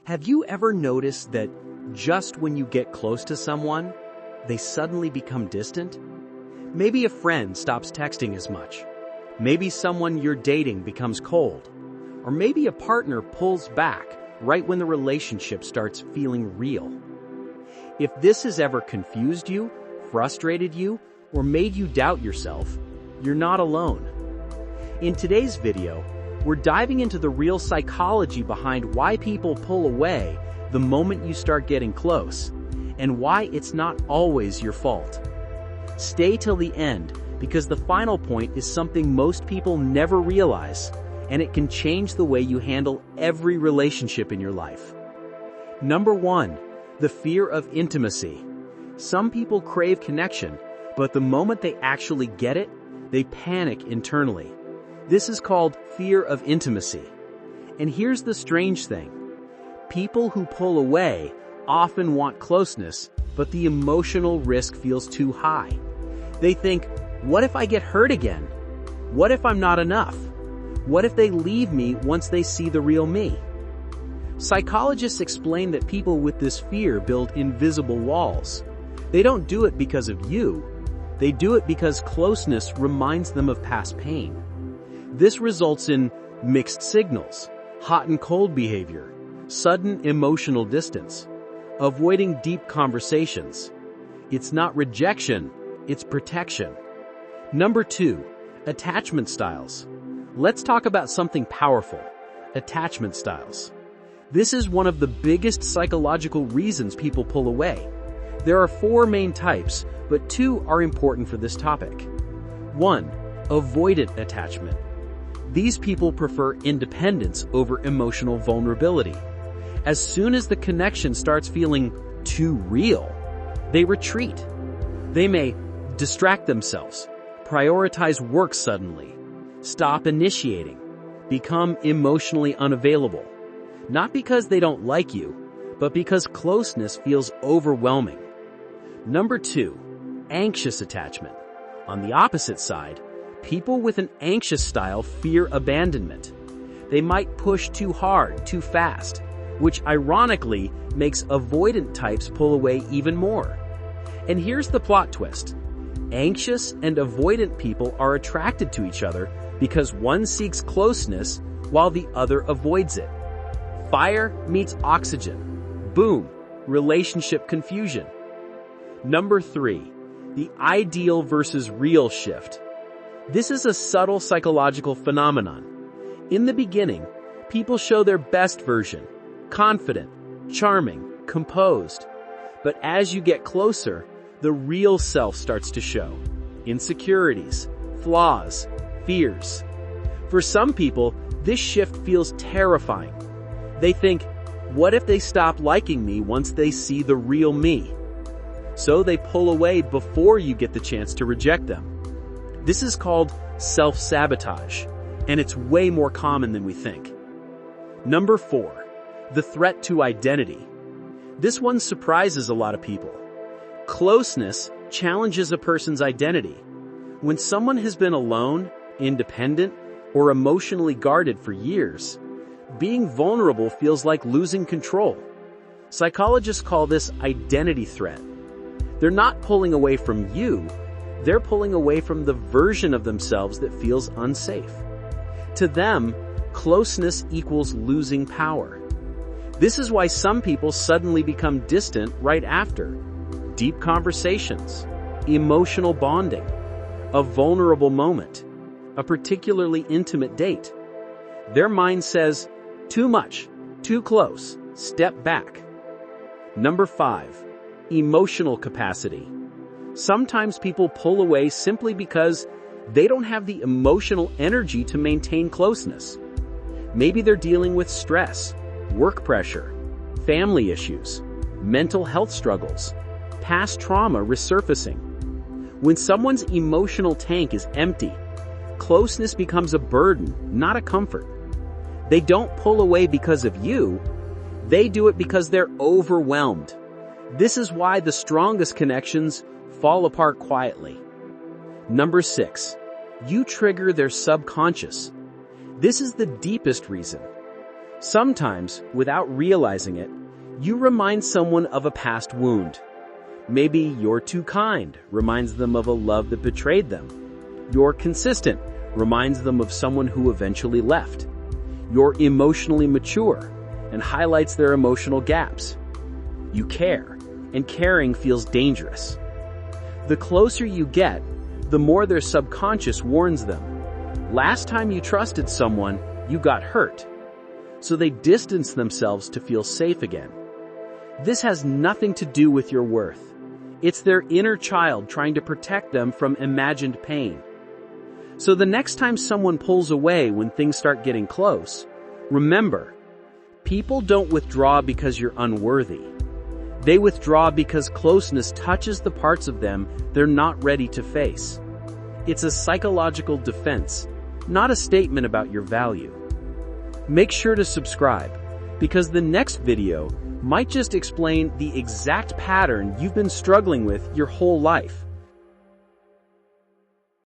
Have you ever noticed that just when you get close to someone, they suddenly become distant? Maybe a friend stops texting as much. Maybe someone you're dating becomes cold. Or maybe a partner pulls back right when the relationship starts feeling real. If this has ever confused you, frustrated you, or made you doubt yourself, you're not alone. In today's video, we're diving into the real psychology behind why people pull away the moment you start getting close, and why it's not always your fault. Stay till the end, because the final point is something most people never realize, and it can change the way you handle every relationship in your life. Number 1, the fear of intimacy. Some people crave connection, but the moment they actually get it, they panic internally. This is called fear of intimacy. And here's the strange thing. People who pull away often want closeness, but the emotional risk feels too high. They think, what if I get hurt again? What if I'm not enough? What if they leave me once they see the real me? Psychologists explain that people with this fear build invisible walls. They don't do it because of you. They do it because closeness reminds them of past pain. This results in mixed signals, hot and cold behavior, sudden emotional distance, avoiding deep conversations. It's not rejection, it's protection. Number 2, attachment styles. Let's talk about something powerful, attachment styles. This is one of the biggest psychological reasons people pull away. There are 4 main types, but 2 are important for this topic. 1, avoidant attachment. These people prefer independence over emotional vulnerability. As soon as the connection starts feeling too real, they retreat. They may distract themselves, prioritize work suddenly, stop initiating, become emotionally unavailable. Not because they don't like you, but because closeness feels overwhelming. Number 2, anxious attachment. On the opposite side, people with an anxious style fear abandonment. They might push too hard, too fast, which ironically makes avoidant types pull away even more. And here's the plot twist. Anxious and avoidant people are attracted to each other because one seeks closeness while the other avoids it. Fire meets oxygen. Boom, relationship confusion. Number 3, the ideal versus real shift. This is a subtle psychological phenomenon. In the beginning, people show their best version, confident, charming, composed. But as you get closer, the real self starts to show. Insecurities, flaws, fears. For some people, this shift feels terrifying. They think, what if they stop liking me once they see the real me? So they pull away before you get the chance to reject them. This is called self-sabotage, and it's way more common than we think. Number 4, the threat to identity. This one surprises a lot of people. Closeness challenges a person's identity. When someone has been alone, independent, or emotionally guarded for years, being vulnerable feels like losing control. Psychologists call this identity threat. They're not pulling away from you, they're pulling away from the version of themselves that feels unsafe. To them, closeness equals losing power. This is why some people suddenly become distant right after. Deep conversations, emotional bonding, a vulnerable moment, a particularly intimate date. Their mind says, too much, too close, step back. Number 5, emotional capacity. Sometimes people pull away simply because they don't have the emotional energy to maintain closeness. Maybe they're dealing with stress, work pressure, family issues, mental health struggles, past trauma resurfacing. When someone's emotional tank is empty, closeness becomes a burden, not a comfort. They don't pull away because of you, they do it because they're overwhelmed. This is why the strongest connections fall apart quietly. Number 6, you trigger their subconscious. This is the deepest reason. Sometimes, without realizing it, you remind someone of a past wound. Maybe "you're too kind" reminds them of a love that betrayed them. "You're consistent" reminds them of someone who eventually left. "You're emotionally mature" and highlights their emotional gaps. You care, and caring feels dangerous. The closer you get, the more their subconscious warns them. Last time you trusted someone, you got hurt. So they distance themselves to feel safe again. This has nothing to do with your worth. It's their inner child trying to protect them from imagined pain. So the next time someone pulls away when things start getting close, remember, people don't withdraw because you're unworthy. They withdraw because closeness touches the parts of them they're not ready to face. It's a psychological defense, not a statement about your value. Make sure to subscribe, because the next video might just explain the exact pattern you've been struggling with your whole life.